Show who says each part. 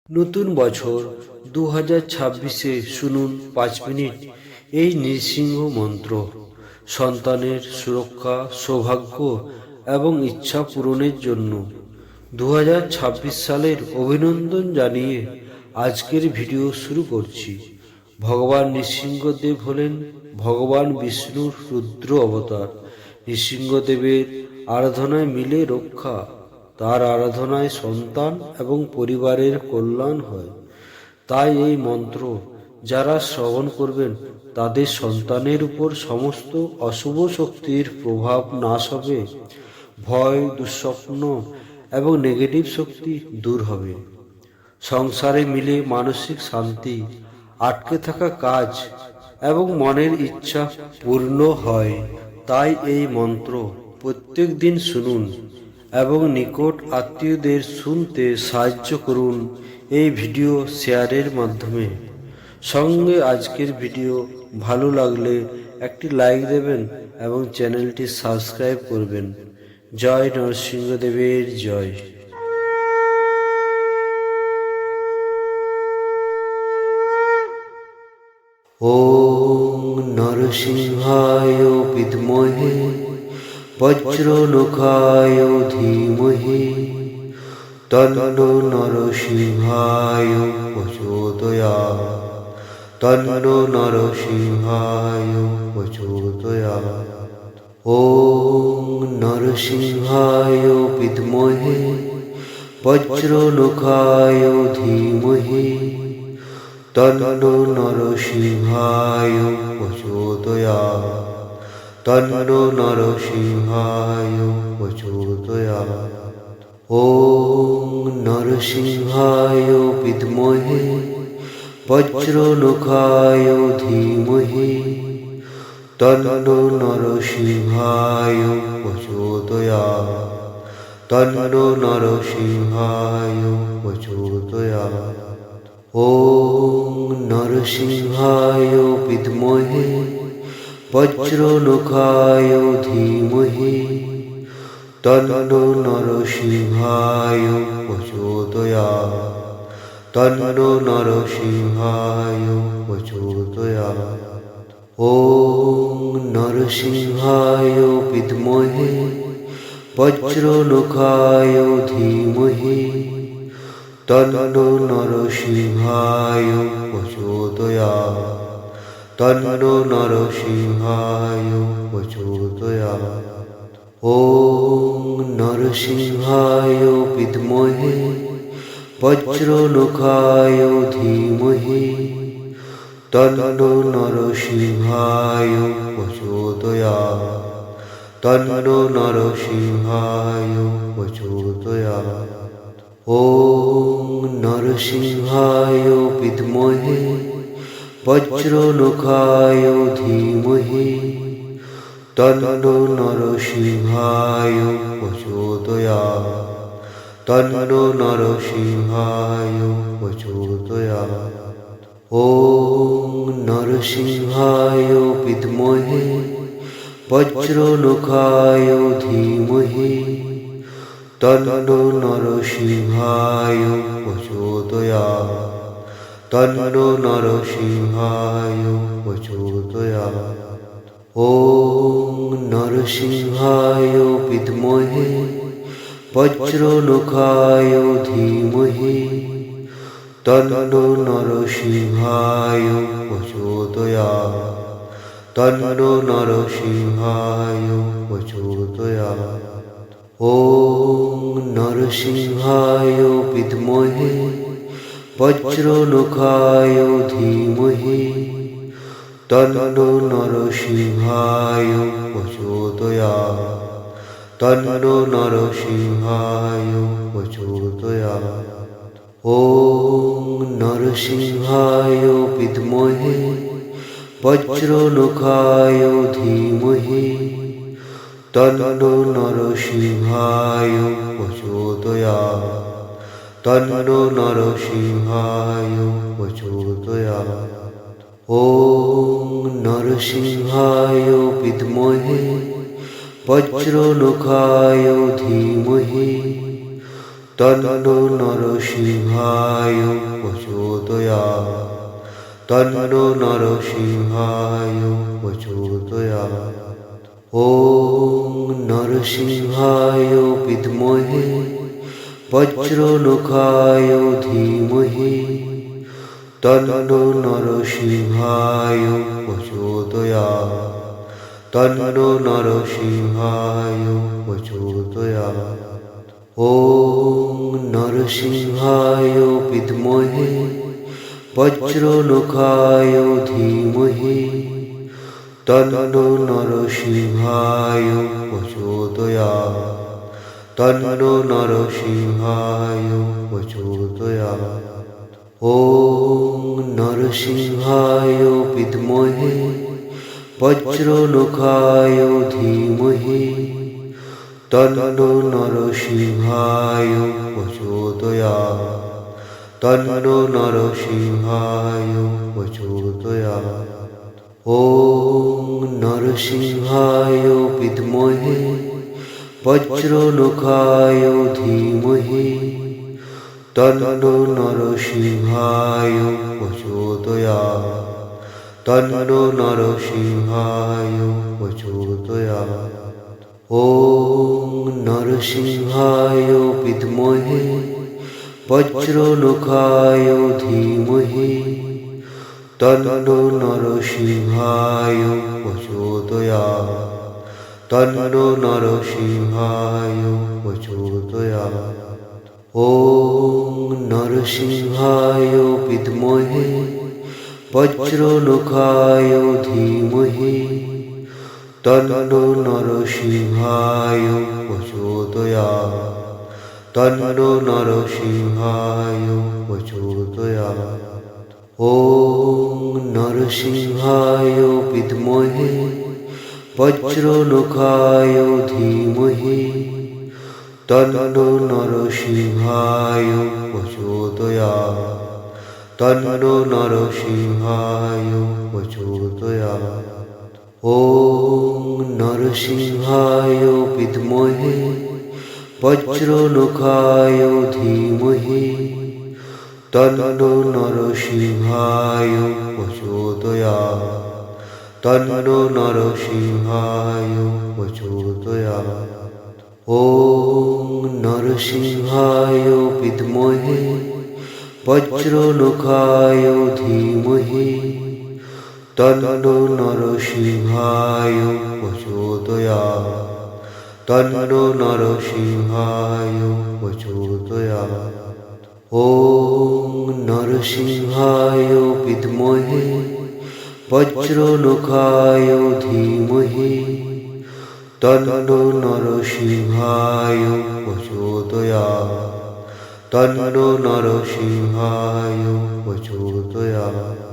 Speaker 1: নতুন বছর 2026-এ শুনুন 5 মিনিট এই নৃসিংহ মন্ত্র। সন্তানের সুরক্ষা, সৌভাগ্য এবং ইচ্ছা পূরণের জন্য 2026 সালের অভিনন্দন জানিয়ে আজকের ভিডিও শুরু করছি। ভগবান নৃসিংহদেব হলেন ভগবান বিষ্ণুর রুদ্র অবতার। নৃসিংহদেবের আরাধনায় মিলে রক্ষা, তার আরাধনায় সন্তান এবং পরিবারের কল্যাণ হয়। তাই এই মন্ত্র যারা শ্রবণ করবেন তাদের সন্তানের উপর সমস্ত অশুভ শক্তির প্রভাব নাশ হবে, ভয়, দুঃস্বপ্ন এবং নেগেটিভ শক্তি দূর হবে। সংসারে মিলে মানসিক শান্তি, আটকে থাকা কাজ এবং মনের ইচ্ছা পূর্ণ হয়। তাই এই মন্ত্র প্রত্যেক দিন শুনুন এবং নিকট আত্মীয়দের শুনতে সাহায্য করুন এই ভিডিও শেয়ারের মাধ্যমে। সঙ্গে আজকের ভিডিও ভালো লাগলে একটি লাইক দেবেন এবং চ্যানেলটি সাবস্ক্রাইব করবেন। জয় নরসিংহদেবের জয়। ওম নরসিংহায় বিদ্মহে বজ্রনখায় ধীমহি তন্নো নরসিংহায় প্রচোদয়াৎ। তন্নো নরসিংহায় প্রচোদয়াৎ। ওম নরসিংহায় বিদ্মহে বজ্রনখায় ধীমহি তন্নো নরসিংহায় প্রচোদয়াৎ। তন্নো নরসিংহায় প্রচোদয়াৎ। ওম নরসিংহায় বিদ্মহে বজ্রনখায় ধীমহি তন্নো নরসিংহায় প্রচোদয়াৎ। তন্নো নরসিংহায় প্রচোদয়াৎ। ওম নরসিংহায় বিদ্মহে বজ্রনখায় ধীমহি তন্নো নরসিংহায় প্রচোদয়াৎ। তন্নো নরসিংহায় প্রচোদয়াৎ। ওম নরসিংহায় বিদ্মহে বজ্রনখায় ধীমহি তন্নো নরসিংহায় প্রচোদয়াৎ। তন্নো নরসিংহায় প্রচোদয়াৎ। ওম নরসিংহায় বিদ্মহে বজ্রনখায় ধীমহি তন্নো নরসিংহায় প্রচোদয়াৎ। তন্নো নরসিংহায় প্রচোদয়াৎ। ওম নরসিংহায় বিদ্মহে বজ্রনখায় ধীমহি তন্নো নরসিংহায় প্রচোদয়াৎ। তন্নো নরসিংহায় প্রচোদয়াৎ। ওম নরসিংহায় বিদ্মহে বজ্রনখায় ধীমহি তন্নো নরসিংহায় প্রচোদয়াৎ। তন্নো নরসিংহায় প্রচোদয়াৎ। ওম নরসিংহায় বিদ্মহে বজ্রনখায় ধীমহি তন্নো নরসিংহায় প্রচোদয়াৎ। তন্নো নরসিংহায় প্রচোদয়াৎ। ওম নরসিংহায় বিদ্মহে বজ্রনখায় ধীমহি তন্নো নরসিংহায় প্রচোদয়াৎ। তন্নো নরসিংহায় প্রচোদয়াৎ। ওম নরসিংহায় বিদ্মহে বজ্রনখায় ধীমহি তন্নো নরসিংহায় প্রচোদয়াৎ। তন্নো নরসিংহায় প্রচোদয়াৎ। ওম নরসিংহায় বিদ্মহে বজ্রনখায় ধীমহি তন্নো নরসিংহায় প্রচোদয়াৎ তন্নো নরসিংহায় প্রচোদয়াৎ। ওম নরসিংহায় বিদ্মহে বজ্রনখায় ধীমহি তন্নো নরসিংহায় প্রচোদয়াৎ তন্নো নরসিংহায় প্রচোদয়াৎ। ওম নরসিংহায় বিদ্মহে বজ্রনখায় ধীমহি তন্নো নরসিংহায় প্রচোদয়াৎ তন্নো নরসিংহায় প্রচোদয়াৎ। ওম নরসিংহায় বিদ্মহে বজ্রনখায় ধীমহি তন্নো নরসিংহায় প্রচোদয়াৎ তন্নো নরসিংহায় প্রচোদয়াৎ। ওম নরসিংহায় বিদ্মহে বজ্রনখায় ধীমহি তন্নো নরসিংহায় প্রচোদয়াৎ তন্নো নরসিংহায় প্রচোদয়াৎ। ওম নরসিংহায় বিদ্মহে বজ্রনখায় ধীমহি তন্নো নরসিংহায় প্রচোদয়াৎ তন্নো নরসিংহায় প্রচোদয়াৎ। ওম নরসিংহায় বিদ্মহে বজ্রনখায় ধীমহি তন্নো নরসিংহায় প্রচোদয়াৎ তন্নো নরসিংহায় প্রচোদয়াৎ। ওম নরসিংহায় বিদ্মহে বজ্রনখায় ধীমহি তন্নো নরসিংহায় প্রচোদয়াৎ তন্নো নরসিংহায় প্রচোদয়াৎ। ওম নরসিংহায় বিদ্মহে বজ্রনখায় ধীমহি তন্নো নরসিংহায় প্রচোদয়াৎ তন্নো নরসিংহায় প্রচোদয়াৎ। ওম নরসিংহায় বিদ্মহে বজ্রনখায় ধীমহি তন্নো নরসিংহায় প্রচোদয়াৎ তন্নো নরসিংহায় প্রচোদয়াৎ। ওম নরসিংহায় বিদ্মহে বজ্রনখায় ধীমহি তন্নো নরসিংহায় প্রচোদয়াৎ তন্নো নরসিংহায় প্রচোদয়াৎ।